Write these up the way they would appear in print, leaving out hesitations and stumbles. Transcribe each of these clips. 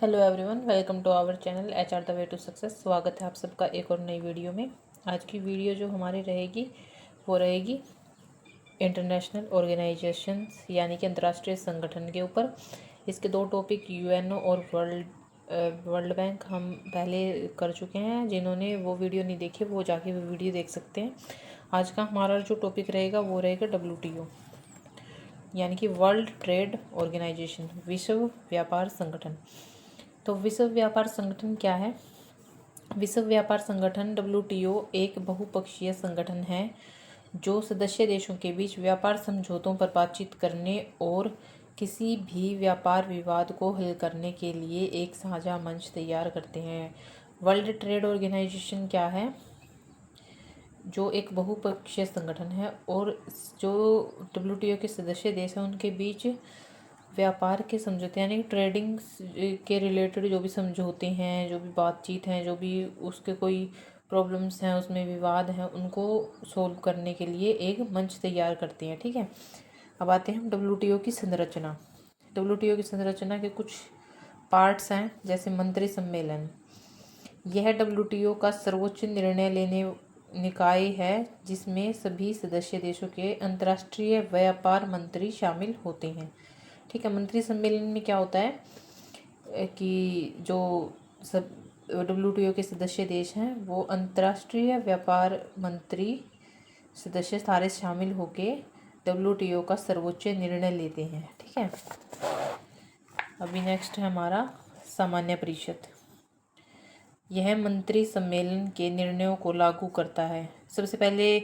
Hello everyone, welcome to our channel HR the way to success. स्वागत है आप सबका एक और नई वीडियो में। आज की वीडियो जो हमारी रहेगी वो रहेगी इंटरनेशनल ऑर्गेनाइजेशंस यानी कि अंतर्राष्ट्रीय संगठन के ऊपर। इसके दो टॉपिक UNO और वर्ल्ड बैंक हम पहले कर चुके हैं। जिन्होंने वो वीडियो नहीं देखी वो जाके वो वीडियो देख सकते हैं। आज का हमारा जो टॉपिक रहेगा वो रहेगा WTO यानी कि वर्ल्ड ट्रेड ऑर्गेनाइजेशन, विश्व व्यापार संगठन। तो विश्व व्यापार संगठन क्या है? विश्व व्यापार संगठन WTO एक बहुपक्षीय संगठन है जो सदस्य देशों के बीच व्यापार समझौतों पर बातचीत करने और किसी भी व्यापार विवाद को हल करने के लिए एक साझा मंच तैयार करते हैं। वर्ल्ड ट्रेड ऑर्गेनाइजेशन क्या है? जो एक बहुपक्षीय संगठन है और जो WTO के सदस्य देश हैं उनके बीच व्यापार के समझौते यानी ट्रेडिंग के रिलेटेड जो भी समझौते हैं, जो भी बातचीत हैं, जो भी उसके कोई प्रॉब्लम्स हैं, उसमें विवाद हैं, उनको सोल्व करने के लिए एक मंच तैयार करते हैं। ठीक है, अब आते हैं हम WTO की संरचना। WTO की संरचना के कुछ पार्ट्स हैं, जैसे मंत्री सम्मेलन। यह WTO का सर्वोच्च निर्णय लेने निकाय है जिसमें सभी सदस्य देशों के अंतर्राष्ट्रीय व्यापार मंत्री शामिल होते हैं। ठीक है, मंत्री सम्मेलन में क्या होता है कि जो सब WTO के सदस्य देश हैं वो अंतर्राष्ट्रीय व्यापार मंत्री सदस्य सारे शामिल होके WTO का सर्वोच्च निर्णय लेते हैं। ठीक है, अभी नेक्स्ट है हमारा सामान्य परिषद। यह मंत्री सम्मेलन के निर्णयों को लागू करता है। सबसे पहले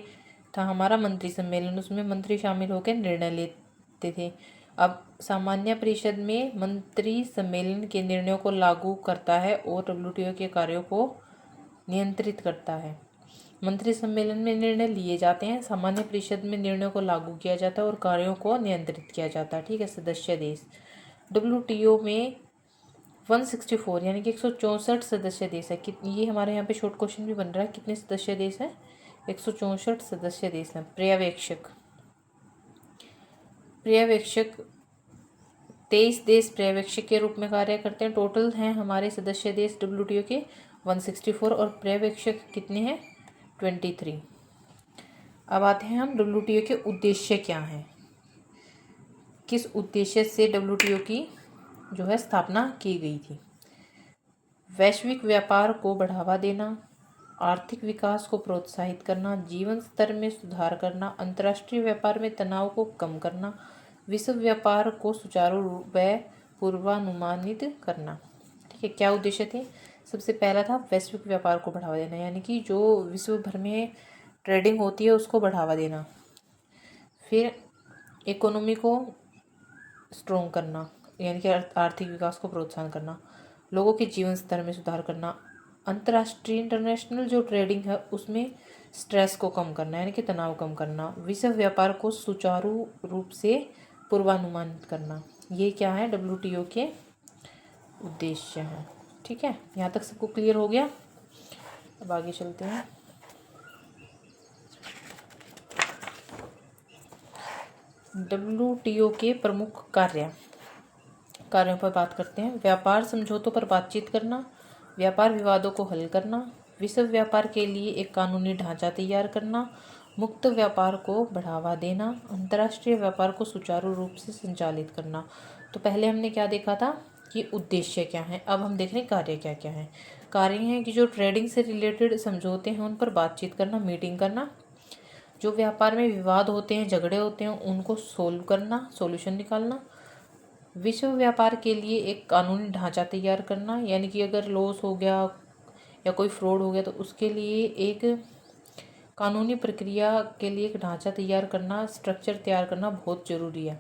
था हमारा मंत्री सम्मेलन, उसमें मंत्री शामिल होकर निर्णय लेते थे। अब सामान्य परिषद में मंत्री सम्मेलन के निर्णयों को लागू करता है और WTO के कार्यों को नियंत्रित करता है। मंत्री सम्मेलन में निर्णय लिए जाते हैं, सामान्य परिषद में निर्णयों को लागू किया जाता है और कार्यों को नियंत्रित किया जाता है। ठीक है, सदस्य देश WTO में 164 यानी कि 164 सदस्य देश है। ये हमारे यहाँ पे शॉर्ट क्वेश्चन भी बन रहा है, कितने सदस्य देश हैं? 164 सदस्य देश हैं। पर्यवेक्षक 23 देश पर्यवेक्षक के रूप में कार्य करते हैं। टोटल हैं हमारे सदस्य देश WTO के 164 और पर्यवेक्षक कितने हैं? 23। अब आते हैं हम WTO के उद्देश्य क्या हैं, किस उद्देश्य से WTO की जो है स्थापना की गई थी। वैश्विक व्यापार को बढ़ावा देना, आर्थिक विकास को प्रोत्साहित करना, जीवन स्तर में सुधार करना, अंतर्राष्ट्रीय व्यापार में तनाव को कम करना, विश्व व्यापार को सुचारू रूप व पूर्वानुमानित करना। ठीक है, क्या उद्देश्य थे? सबसे पहला था वैश्विक व्यापार को बढ़ावा देना यानी कि जो विश्व भर में ट्रेडिंग होती है उसको बढ़ावा देना। फिर इकोनॉमी को स्ट्रॉन्ग करना यानी कि आर्थिक विकास को प्रोत्साहन करना, लोगों के जीवन स्तर में सुधार करना, अंतर्राष्ट्रीय इंटरनेशनल जो ट्रेडिंग है उसमें स्ट्रेस को कम करना यानी कि तनाव कम करना, विश्व व्यापार को सुचारू रूप से पूर्वानुमानित करना। ये क्या है? WTO के उद्देश्य हैं। ठीक है, यहाँ तक सबको क्लियर हो गया? अब आगे चलते हैं। WTO के प्रमुख कार्यों पर बात करते हैं। व्यापार समझौतों पर बातचीत करना, व्यापार विवादों को हल करना, विश्व व्यापार के लिए एक कानूनी ढांचा तैयार करना, मुक्त व्यापार को बढ़ावा देना, अंतर्राष्ट्रीय व्यापार को सुचारू रूप से संचालित करना। तो पहले हमने क्या देखा था कि उद्देश्य क्या है, अब हम देख रहे हैं कार्य क्या क्या है। कार्य हैं कि जो ट्रेडिंग से रिलेटेड समझौते हैं उन पर बातचीत करना, मीटिंग करना, जो व्यापार में विवाद होते हैं, झगड़े होते हैं, उनको सोल्व करना, सॉल्यूशन निकालना, विश्व व्यापार के लिए एक कानूनी ढांचा तैयार करना यानी कि अगर लॉस हो गया या कोई फ्रॉड हो गया तो उसके लिए एक कानूनी प्रक्रिया के लिए एक ढांचा तैयार करना, स्ट्रक्चर तैयार करना बहुत ज़रूरी है।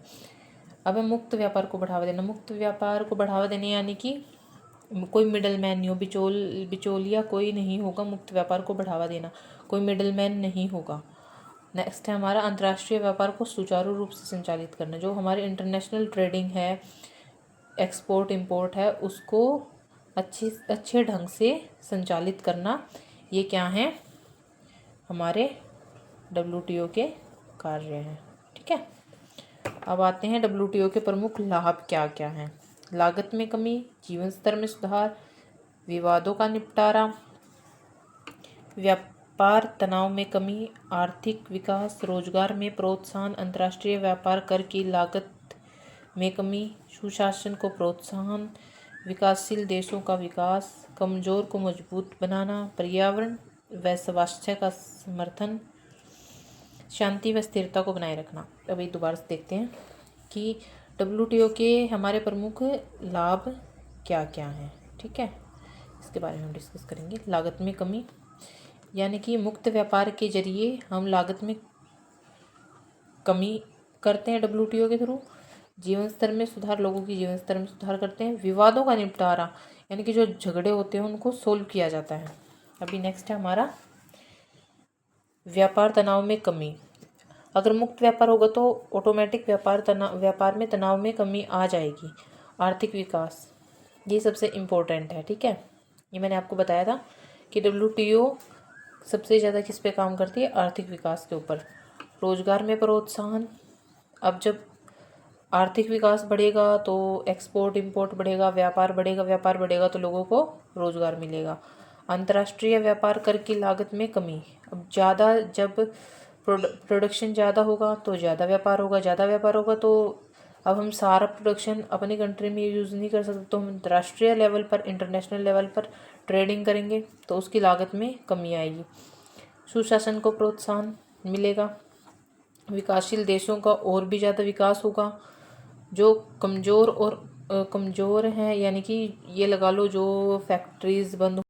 अब मुक्त व्यापार को बढ़ावा देना। मुक्त व्यापार को बढ़ावा देने यानी कि कोई मिडल मैन नहीं हो, बिचौलिया कोई नहीं होगा। मुक्त व्यापार को बढ़ावा देना, कोई मिडल मैन नहीं होगा। नेक्स्ट है हमारा अंतर्राष्ट्रीय व्यापार को सुचारू रूप से संचालित करना। जो हमारे इंटरनेशनल ट्रेडिंग है, एक्सपोर्ट इंपोर्ट है, उसको अच्छे ढंग से संचालित करना। ये क्या है? हमारे WTO के कार्य हैं। ठीक है, अब आते हैं WTO के प्रमुख लाभ क्या क्या हैं। लागत में कमी, जीवन स्तर में सुधार, विवादों का निपटारा, व्यापार तनाव में कमी, आर्थिक विकास, रोजगार में प्रोत्साहन, अंतर्राष्ट्रीय व्यापार कर की लागत में कमी, सुशासन को प्रोत्साहन, विकासशील देशों का विकास, कमजोर को मजबूत बनाना, पर्यावरण व स्वास्थ्य का समर्थन, शांति व स्थिरता को बनाए रखना। अब एक दोबारा से देखते हैं कि WTO के हमारे प्रमुख लाभ क्या क्या हैं। ठीक है, इसके बारे में हम डिस्कस करेंगे। लागत में कमी यानी कि मुक्त व्यापार के जरिए हम लागत में कमी करते हैं WTO के थ्रू। जीवन स्तर में सुधार, लोगों की जीवन स्तर में सुधार करते हैं। विवादों का निपटारा यानी कि जो झगड़े होते हैं उनको सोल्व किया जाता है। अभी नेक्स्ट है हमारा व्यापार तनाव में कमी। अगर मुक्त व्यापार होगा तो ऑटोमेटिक व्यापार में तनाव में कमी आ जाएगी। आर्थिक विकास, ये सबसे इम्पोर्टेंट है। ठीक है, ये मैंने आपको बताया था कि WTO सबसे ज़्यादा किस पे काम करती है, आर्थिक विकास के ऊपर। रोजगार में प्रोत्साहन, अब जब आर्थिक विकास बढ़ेगा तो एक्सपोर्ट इंपोर्ट बढ़ेगा, व्यापार बढ़ेगा तो लोगों को रोजगार मिलेगा। अंतर्राष्ट्रीय व्यापार कर की लागत में कमी, अब ज़्यादा जब प्रोडक्शन ज़्यादा होगा तो ज़्यादा व्यापार होगा तो अब हम सारा प्रोडक्शन अपनी कंट्री में यूज़ नहीं कर सकते, तो हम अंतर्राष्ट्रीय लेवल पर, इंटरनेशनल लेवल पर ट्रेडिंग करेंगे तो उसकी लागत में कमी आएगी। सुशासन को प्रोत्साहन मिलेगा, विकासशील देशों का और भी ज़्यादा विकास होगा। जो कमज़ोर हैं यानी कि ये लगा लो जो फैक्ट्रीज बंद